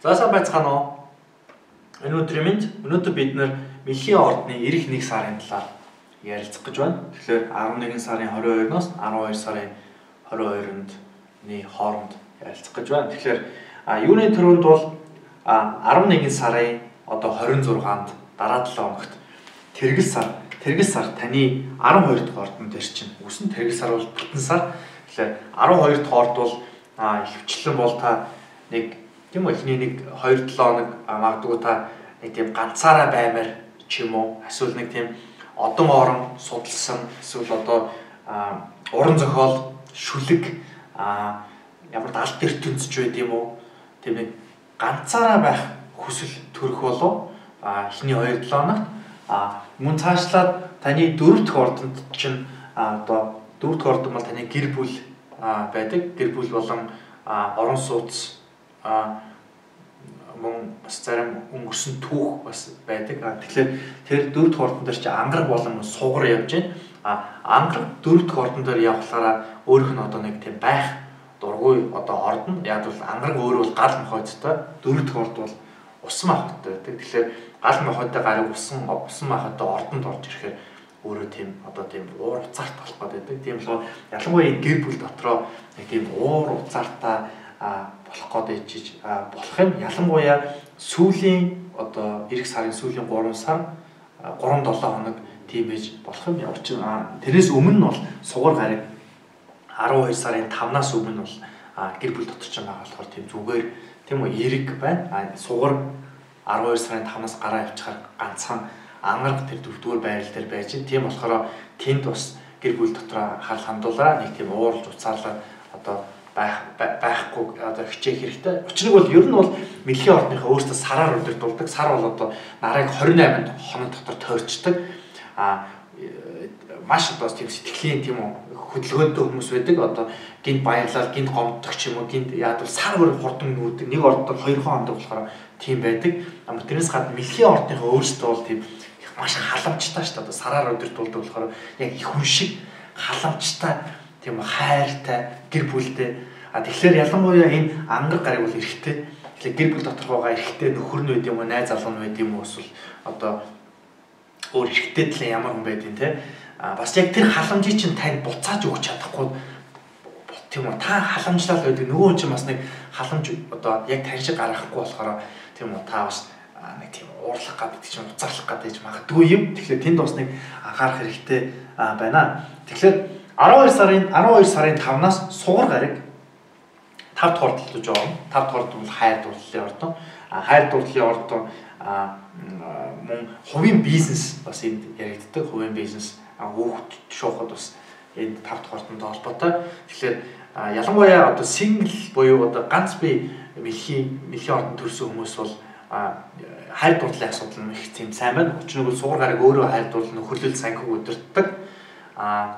За сайн байцгаана уу. Энэ өнөөдөр бид Мэлхийн ордны ирэх 1 сарын талаар ярилцах гэж байна. Тэгэхээр 11 сарын 22-ноос 12 сарын 22-ны хооронд ярилцах гэж байна. Тэгэхээр юуны төрөнд бол 11 сарын одоо 26-нд дараа 7 хоногт тэргэл сар таны 12 дахь ордон дээр чинь үсэн тэргэл сар бол бүтэн сар. Тэгэхээр 12 дахь орд бол хөвчлэн бол та нэг тийм үү эхний нэг 2-7 хоног магадгүй та нэг тийм ганцаараа баймаар ч юм уу эсвэл нэг тийм одон орон судалсан эсвэл одоо уран зохиол шүлэг ямар алт ертөнцч байд юм уу тийм нэг ганцаараа байх хүсэл төрөх болов эхний 2-7 хоногт мөн цаашлаад таны 4 дахь ордонд чинь одоо 4 дахь ордон бол таны гэр бүл байдаг. Гэр бүл болон орон сууц мөн бас зарим өнгөрсөн түүх бас байдаг. Тэгэхээр тэр 4 дахь ордон дээр чи ангараг болон сугар явж байна. Ангараг 4 дахь ордон дээр явхлаараа өөрөх нь одоо нэг тийм байх дургүй одоо ордон. Яг бол ангараг өөрөө бол гал мохойдтой. 4 дахь орд бол усан махбаттай байдаг. Тэгэхээр гал мохойдтой гарыг усан махбаттай ордонд орж ирэхээр өөрөө тийм одоо тийм уур уцаарт болох гэдэг. Тийм болохоор ялангуяа энэ гэр бүл дотроо нэг тийм уур уцаартай болох гэж болох юм. Ялангуяа сүүлийн одоо эх сарын сүүлийн 3 сар 3-7 хоног тийм байж болох юм. Явж тэрнээс өмнө нь бол сугар гараг 12 сарын 5-наас өмнө бол гэр бүл дотор ч байгаа болохоор тийм зүгээр тийм үү эрэг байна. Сугар 12 сарын 5-наас гараа явчихаар ганцхан ангараг тэр 4-р байрал дээр байж байна. Тийм болохоор тэнд бас гэр бүл дотор хал хандуулаа нэг тийм ууралж уцаалаа одоо байхгүй одоо хичээх хэрэгтэй. Учир нь бол ер нь бол Мэлхийн ордныхаа өөртөө сараар өдөрдүүлдэг. Сар бол одоо нарыг 28 хоног дотор тойрчдаг. Маш одоо тийм сэтгэлийн тийм хөдөлгөөнтэй хүмүүс байдаг. Одоо гинт баярлал, гинт гомдох ч юм уу, гинт яад бол сар бүр хурдан нүүдэг. Нэг ордоор 2 хоног болохоор тийм байдаг. Тэрнээс гадна Мэлхийн ордныхаа өөртөө бол тийм маш халамжтай шүү дээ. Одоо сараар өдөрдүүлдэг болохоор яг их хүн шиг халамжтай тийм хайртай гэр бүлтэй. Тэгэхээр ялангуяа энэ ангараг гараг бол эрэхтэй. Тэгэхээр гэр бүл доторх байгаа эрэхтэй нөхөр нь байд юм уу, найз залуу нь байд юм уу эсвэл одоо өөр эрэхтэй талын ямар хүн байдیں۔ Тэ бас яг тэр халамжийг чинь танд буцааж өгч чадахгүй тийм үү та халамжлал байдаг. Нөгөө хүн чинь бас нэг халамж одоо яг тань шиг гаргахгүй болохоор тийм үү та бас нэг тийм уурлах гэдэг чинь уцаарлах гэдэг магадгүй юм. Тэгэхээр тэнд бас нэг анхаарах хэрэгтэй байна. Тэгэхээр 12 сарын 5-наас сугар гараг 5 дахь ордолд жоо. 5 дахь орд бол хайр дурлалын ордон. Хайр дурлалын ордон мөн хувийн бизнес бас энд яригддаг. Хувийн бизнес хүүхд шуухад бас энэ 5 дахь ордонтой холбоотой. Тэгэхээр ялангуяа одоо сингл буюу одоо ганц бие Мэлхийн ордонд төрсэн хүмүүс бол хайр дурлалын асуудал нь их тийм сайн байна. Учир нь бол сугар гараг өөрөө хайр дурлал нөхөрлөл санхиг удирддаг.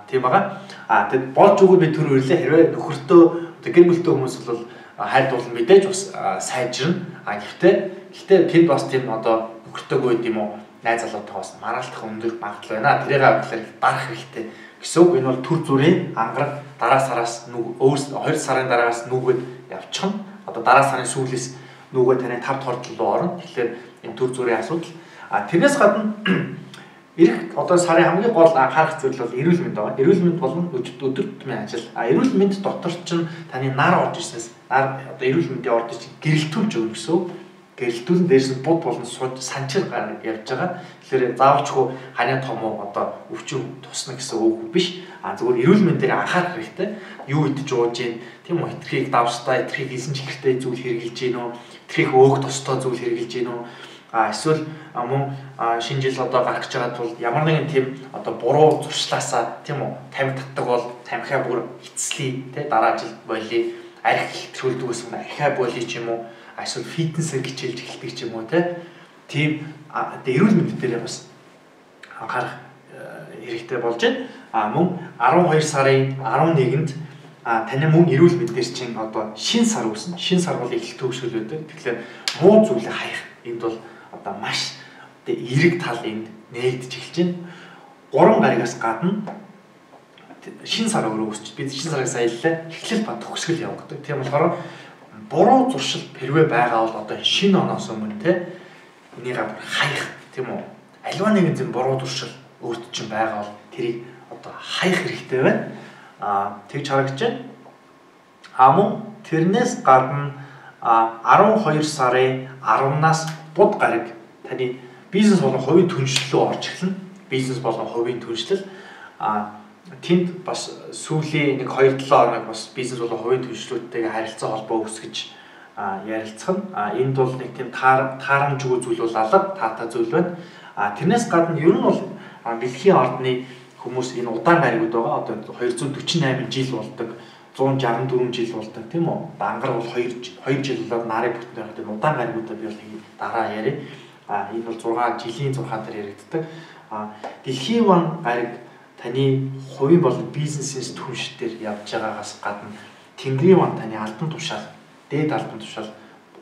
Тийм байгаа. Тэгэд болж өгвөл би төр өрлөө хэрвээ нөхөртөө гэр бүлтэй хүмүүс бол хайр дурлал мэдээж бас сайжирна. Гэхдээ тэнд бас тийм одоо нөхөртөөгүй гэдэг юм уу найз залуутайгаас маргаалдах өндөр магадлал байна. Тэрийг авахлаар дарах хэрэгтэй гэсэн үг. Энэ бол төр зүрийн ангараг дараа сараас өөр 2 сарын дараагаас нүгэд явчихна. Одоо дараа сарын сүүлээс нүгэ таны 5 дахь ордол руу орно. Тэгэхээр энэ төр зүрийн асуудал. Тэрнээс гадна эх одоо сарын хамгийн гол анхаарах зүйл бол эрүүл мэнд байгаа. Эрүүл мэнд болон өдөр тутмын ажил. Эрүүл мэнд дотор чинь таны нар орж ирснээс нар одоо эрүүл мэндийн орж чинь гэрэлтүүлж өгнө гэсэн үг. Гэрэлтүүлэн дээрс нь буд болон санчир явж байгаа. Тэгэхээр заавалчгүй ханиа том уу одоо өвчин тусна гэсэн үг биш. Зөвхөн эрүүл мэндээр анхаарах хэрэгтэй. Юу идэж ууж гин тийм үү хитрхийг давстай, хитрхийг хийсэн чихэртэй зүйл хэрэгжилж гин үү? Хитрхийг өөх тостой зүйл хэрэгжилж гин үү? Эсвэл мөн шинэ жил одоо гарах гэж байгаа тул ямар нэгэн тийм одоо буруу зуршлаасаа тийм үү тамхи татдаг бол тамхиа бүр эцлий тий дараа жил болий арх хэтрүүлдэг гэсэн архиа болий ч юм уу эсвэл фитнесээр хичээлж эхэлдэг ч юм уу тийм эрүүл мэнд дээр бас анхаарах хэрэгтэй болж байна. Мөн 12 сарын 11-нд таны мөн эрүүл мэндээр чинь одоо шин сар үүснэ. Шин сар бол эхлэл төгсгөл байдаг. Тэгэхээр муу зүйлээ хаях энд бол одоо маш эерэг тал энд нээгдэж эхэлж байна. 3 гаригаас гадна шин сар өөрөө үүсч бид шин сарыг саяллаа эхлэл ба төгсгөл явагддаг. Тийм болохоор буруу зуршил хэрвээ байгаа бол одоо шинэ оноос өмнө те энийг хаях тийм үү? Аливаа нэгэн зэн буруу зуршил өөрт чинь байгаа бол тэрийг одоо хаях хэрэгтэй байна. Тэгж харагдаж байна. Мөн тэрнээс гадна 12 сарын 10-наас буд гараг таны бизнес болон хувийн түншлэлөө орж эхэлнэ. Бизнес болон хувийн түншлэл тэнд бас сүүлийн 1-2-7 хоног бас бизнес болон хувийн түншлэлүүдтэйгээ харилцаа холбоо үүсгэж ярилцах нь. Энд бол нэг тийм таарамжгүй зүйл бол алга таатай зүйл байна. Тэрнээс гадна ер нь бол бэлгийн ордны хүмүүс энэ удаан гаригуд байгаа. Одоо 248 жил болдог, 164 жил болдог тийм үү? Дангар бол 2 жил болоод нарыг бүтэн байгаа. Тэр удаан гаригуудаа би бол дараа яриа. Энэ бол 6 жилийн 6 дээр яригддаг. Дэлхийн ван гариг таны хувийн болон бизнесээс түншлэлээр явж байгаагаас гадна Тэнгэрийн ван таны албан тушаал, дээд албан тушаал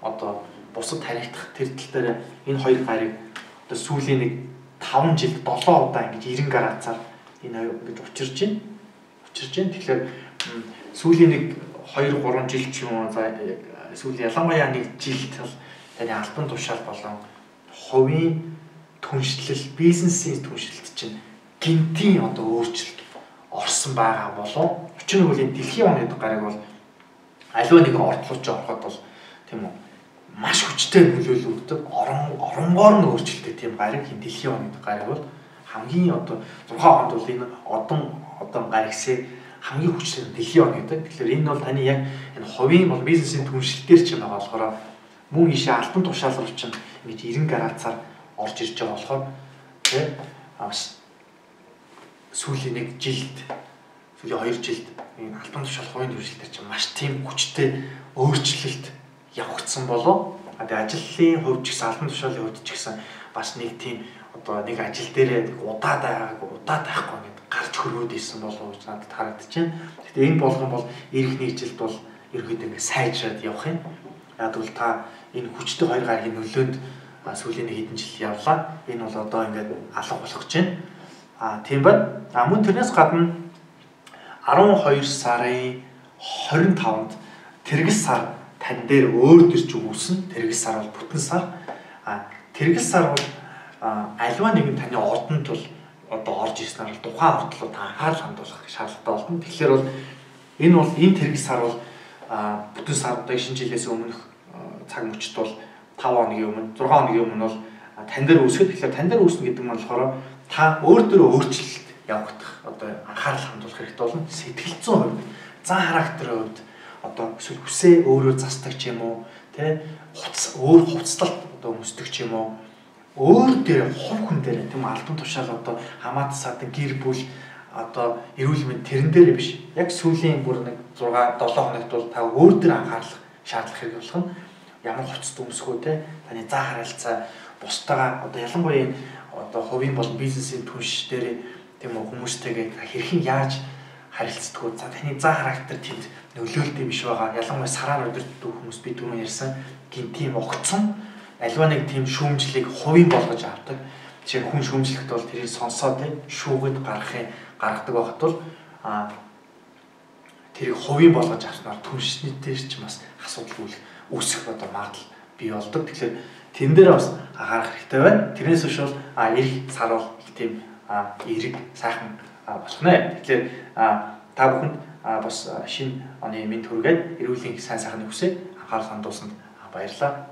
одоо бусад харигдах тэр тал дээр энэ хоёр гариг одоо сүүлийн 5 жил 7 удаа ингэж 90 градусаар энэ ингэж учирж байна. Тэгэхээр сүүлийн 2-3 жил ч юм уу сүүлийн ялангуяа нэг жилд таны албан тушаал болон хувийн түншлэл, бизнесийн түншлэлт чинь гинтийн одоо өөрчлөлт орсон байгаа болов. Учир нь бол энэ дэлхийн оны гариг бол аливаа нэгэн ордлууч ороход бол тийм үү маш хүчтэй нөлөөлөл өгдөг. Оронгоор нь өөрчлөлттэй тийм гариг энэ дэлхийн оны гариг бол хамгийн одоо 6 хонд бол энэ одоо гаригсээ хамгийн хүчтэй дэлхийн он гэдэг. Тэгэхээр энэ бол таны яг энэ хувийн бол бизнесийн түншлэлтээр ч юм байгаа болохоор мөн ишээ албан тушаал руу чинь ингэж 90 градусаар орж ирж байгаа болохоор тийм бас сүүлийн 1 жилд сүүлийн 2 жилд энэ албан тушаал хувийн түншлэлтээр чинь маш тийм хүчтэй өөрчлөлт явагдсан болов. Тэгээ ажлын хувьд ч гэсэн албан тушаалын хувьд ч гэсэн бас нэг тийм одоо нэг ажил дээрээ удаад байхгүй гэдэг гарч хөрөөд исэн болов гэж надад харагдаж байна. Гэхдээ энэ болгон бол ирэх нэг жилд бол ерөөдөө ингэ сайжраад явах юм. Яг бол та энэ хүчтэй хоёр гарагийн нөлөөнд сүүлийн хэдэн жил явлаа. Энэ бол одоо ингээд алга болох гэж байна. Тийм байна. Мөн тэрнээс гадна 12 сарын 25-нд тэргэл сар тань дээр өөр төрч үүснэ. Тэргэл сар бол бүтэн сар. Тэргэл сар бол аливаа нэгэн таны одонд бол одоо орж ирснээр бол тухайн ордлоо та анхаарал хандуулах шаардлагатай болно. Тэгэхээр бол энэ тэргэл сар бол бүтэн сар одоо шинэ жилээс өмнөх цаг мөчд бол 5 хоногийн өмнө 6 хоногийн өмнө бол тань дээр үүсгэхэд тэгэхээр тань дээр үүснэ гэдэг нь болохоор та өөр дөрөө өөрчлөлт явагдах одоо анхаарал хандуулах хэрэгтэй болно. Сэтгэл зүйн хувьд, зан характерын хувьд одоо эсвэл хүсээ өөрөө застдаг ч юм уу, тэ өөр хувцлалт одоо өмсдөг ч юм уу, өөр дээр хувь хүн дээр тийм албан тушаал одоо хамаад садан гэр бүл одоо эрүүл мэнд тэрэн дээр биш. Яг сүүлийн бүр нэг 6-7 хоногт бол та өөр дээр анхаарах шаардлага хэрэг болох нь ямар хувцас өмсгөө те таны зан харилцаа бусдаа одоо ялангуяа одоо хувийн болон бизнесийн түнш дээр тийм хүмүүстэйгээ хэрхэн яаж харилцдаг вэ? За таны зан характер тэнд нөлөөлдөг биш байгаа. Ялангуяа сараар өдөртдөг хүмүүс би түрүүн ярьсан гинтийн огцсон аливаа нэг тийм шүүмжлийг хувийн болгож авдаг. Жишээ хүн шүүмжлэхэд бол тэрийг сонсоод тийм шүүгээд гаргадаг байхад бол тэрийг хувийн болгож авснаар түншний дээр ч бас асуудал үүсэх одоо магадлал бий болдог. Тэгэхээр тэн дээр бас анхаарах хэрэгтэй байна. Тэрнээс биш бол эх сар бол их тийм эерэг сайхан болох нэ. Тэгэхээр та бүхэнд бас шинэ оны мэд хүргээд эрүүлийн сайн сайхны хүсээ анхаарал хандуулсанд баярлалаа.